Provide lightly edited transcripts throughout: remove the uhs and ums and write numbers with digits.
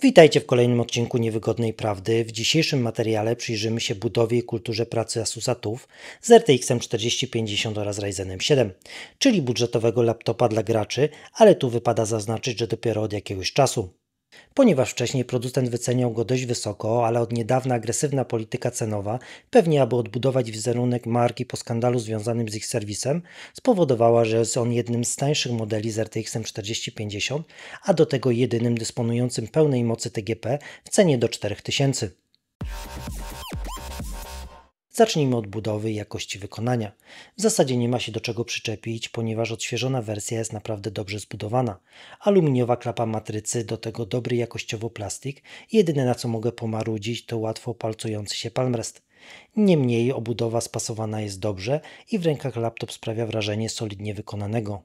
Witajcie w kolejnym odcinku Niewygodnej Prawdy. W dzisiejszym materiale przyjrzymy się budowie i kulturze pracy Asusa TUF z RTX 4050 oraz Ryzenem 7, czyli budżetowego laptopa dla graczy, ale tu wypada zaznaczyć, że dopiero od jakiegoś czasu. Ponieważ wcześniej producent wyceniał go dość wysoko, ale od niedawna agresywna polityka cenowa, pewnie aby odbudować wizerunek marki po skandalu związanym z ich serwisem, spowodowała, że jest on jednym z tańszych modeli z RTX 4050, a do tego jedynym dysponującym pełnej mocy TGP w cenie do 4000. Zacznijmy od budowy i jakości wykonania. W zasadzie nie ma się do czego przyczepić, ponieważ odświeżona wersja jest naprawdę dobrze zbudowana. Aluminiowa klapa matrycy, do tego dobry jakościowo plastik. Jedyne na co mogę pomarudzić to łatwo palcujący się palmrest. Niemniej obudowa spasowana jest dobrze i w rękach laptop sprawia wrażenie solidnie wykonanego.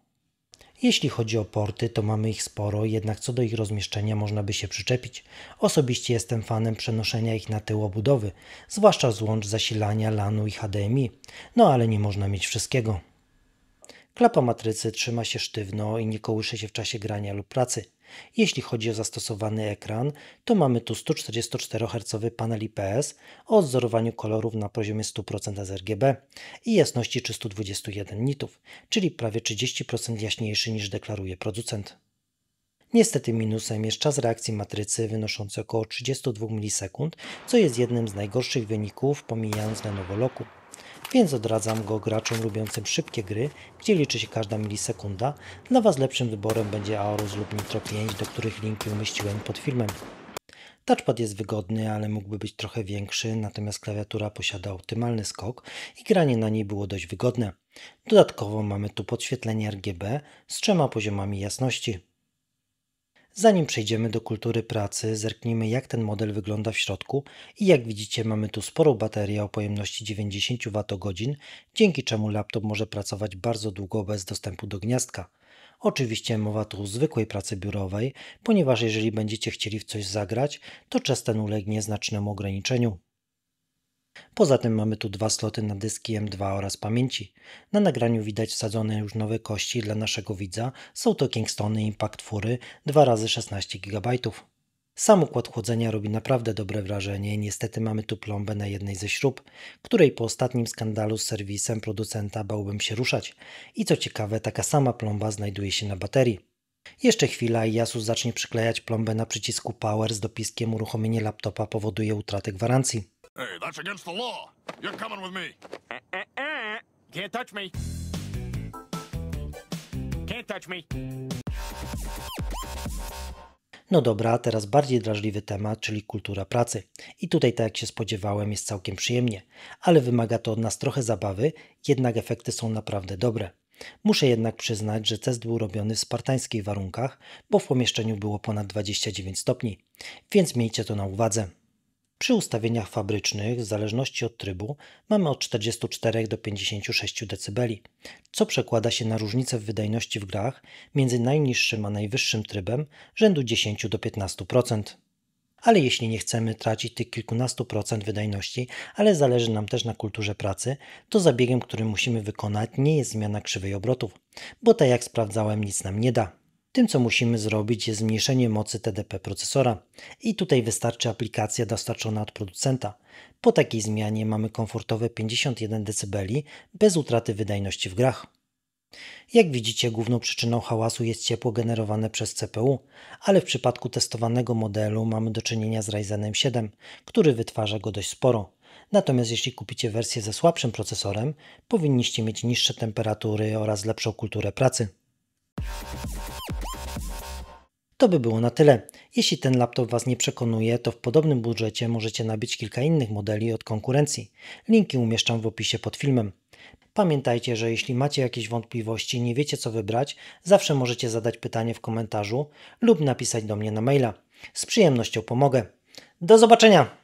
Jeśli chodzi o porty, to mamy ich sporo, jednak co do ich rozmieszczenia można by się przyczepić. Osobiście jestem fanem przenoszenia ich na tył obudowy, zwłaszcza złącz zasilania LAN-u i HDMI, no ale nie można mieć wszystkiego. Klapa matrycy trzyma się sztywno i nie kołysze się w czasie grania lub pracy. Jeśli chodzi o zastosowany ekran, to mamy tu 144 Hz panel IPS o odzorowaniu kolorów na poziomie 100% sRGB i jasności 321 nitów, czyli prawie 30% jaśniejszy niż deklaruje producent. Niestety minusem jest czas reakcji matrycy wynoszący około 32 ms, co jest jednym z najgorszych wyników pomijając Lenovo Loku. Więc odradzam go graczom lubiącym szybkie gry, gdzie liczy się każda milisekunda. Dla Was lepszym wyborem będzie Aorus lub Nitro 5, do których linki umieściłem pod filmem. Touchpad jest wygodny, ale mógłby być trochę większy, natomiast klawiatura posiada optymalny skok i granie na niej było dość wygodne. Dodatkowo mamy tu podświetlenie RGB z 3 poziomami jasności. Zanim przejdziemy do kultury pracy, zerknijmy jak ten model wygląda w środku i jak widzicie mamy tu sporą baterię o pojemności 90 Wh, dzięki czemu laptop może pracować bardzo długo bez dostępu do gniazdka. Oczywiście mowa tu o zwykłej pracy biurowej, ponieważ jeżeli będziecie chcieli w coś zagrać, to czas ten ulegnie znacznemu ograniczeniu. Poza tym mamy tu dwa sloty na dyski M2 oraz pamięci. Na nagraniu widać wsadzone już nowe kości dla naszego widza, są to Kingstony Impact Fury 2x16 GB. Sam układ chłodzenia robi naprawdę dobre wrażenie, niestety mamy tu plombę na jednej ze śrub, której po ostatnim skandalu z serwisem producenta bałbym się ruszać. I co ciekawe, taka sama plomba znajduje się na baterii. Jeszcze chwila i Asus zacznie przyklejać plombę na przycisku Power z dopiskiem uruchomienie laptopa powoduje utratę gwarancji. Hey, that's against the law. You're coming with me. Can't touch me. Can't touch me. No dobra, teraz bardziej drażliwy temat, czyli kultura pracy. I tutaj, tak jak się spodziewałem, jest całkiem przyjemnie, ale wymaga to od nas trochę zabawy, jednak efekty są naprawdę dobre. Muszę jednak przyznać, że test był robiony w spartańskich warunkach, bo w pomieszczeniu było ponad 29 stopni, więc miejcie to na uwadze. Przy ustawieniach fabrycznych, w zależności od trybu, mamy od 44 do 56 dB, co przekłada się na różnicę w wydajności w grach między najniższym a najwyższym trybem rzędu 10 do 15%. Ale jeśli nie chcemy tracić tych kilkunastu procent wydajności, ale zależy nam też na kulturze pracy, to zabiegiem, który musimy wykonać, nie jest zmiana krzywej obrotów, bo tak jak sprawdzałem, nic nam nie da. Tym, co musimy zrobić, jest zmniejszenie mocy TDP procesora i tutaj wystarczy aplikacja dostarczona od producenta. Po takiej zmianie mamy komfortowe 51 dB bez utraty wydajności w grach. Jak widzicie, główną przyczyną hałasu jest ciepło generowane przez CPU, ale w przypadku testowanego modelu mamy do czynienia z Ryzenem 7, który wytwarza go dość sporo. Natomiast jeśli kupicie wersję ze słabszym procesorem, powinniście mieć niższe temperatury oraz lepszą kulturę pracy. To by było na tyle. Jeśli ten laptop Was nie przekonuje, to w podobnym budżecie możecie nabyć kilka innych modeli od konkurencji. Linki umieszczam w opisie pod filmem. Pamiętajcie, że jeśli macie jakieś wątpliwości i nie wiecie co wybrać, zawsze możecie zadać pytanie w komentarzu lub napisać do mnie na maila. Z przyjemnością pomogę. Do zobaczenia!